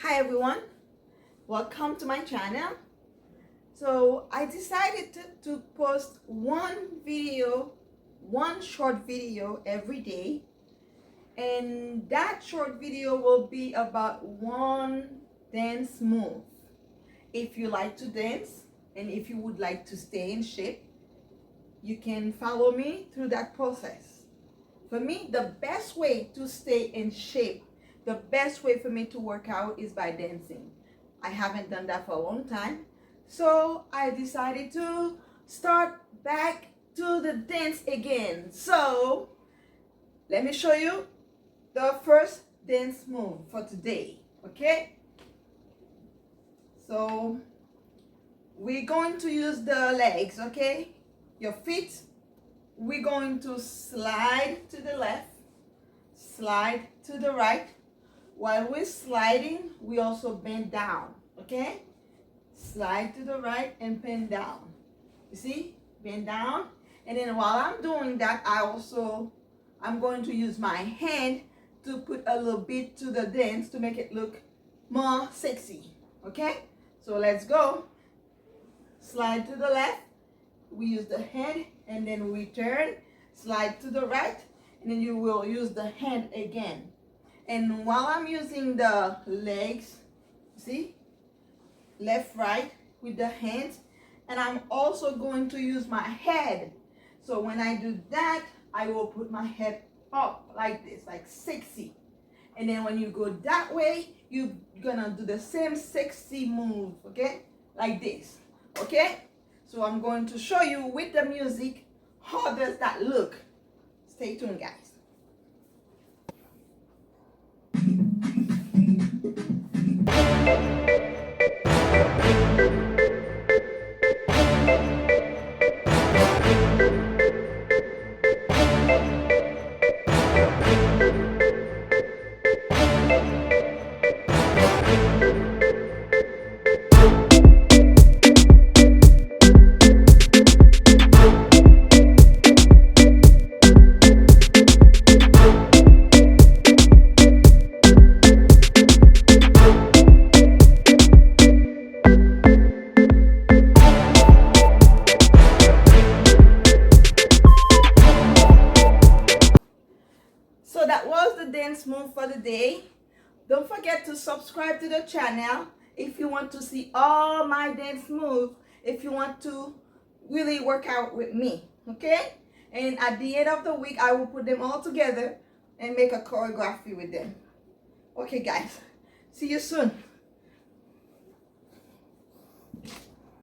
Hi everyone, welcome to my channel. So I decided to post one short video every day, and that short video will be about one dance move. If you like to dance and if you would like to stay in shape, you can follow me through that process. For me, the best way to stay in shape, the best way for me to work out is by dancing. I haven't done that for a long time, so I decided to start back to the dance again. So let me show you the first dance move for today, okay? So we're going to use the legs, okay? Your feet. We're going to slide to the left, slide to the right. While we're sliding, we also bend down, okay? Slide to the right and bend down. You see? Bend down. And then while I'm doing that, I'm going to use my hand to put a little bit to the dance to make it look more sexy, okay? So let's go. Slide to the left. We use the hand and then we turn, slide to the right, and then you will use the hand again. And while I'm using the legs, see, left, right with the hands, and I'm also going to use my head. So when I do that, I will put my head up like this, like sexy. And then when you go that way, you're gonna do the same sexy move, okay? Like this, okay? So I'm going to show you with the music, how does that look? Stay tuned, guys. So that was the dance move for the day. Don't forget to subscribe to the channel if you want to see all my dance moves, if you want to really work out with me, okay? And at the end of the week, I will put them all together and make a choreography with them. Okay, guys, see you soon.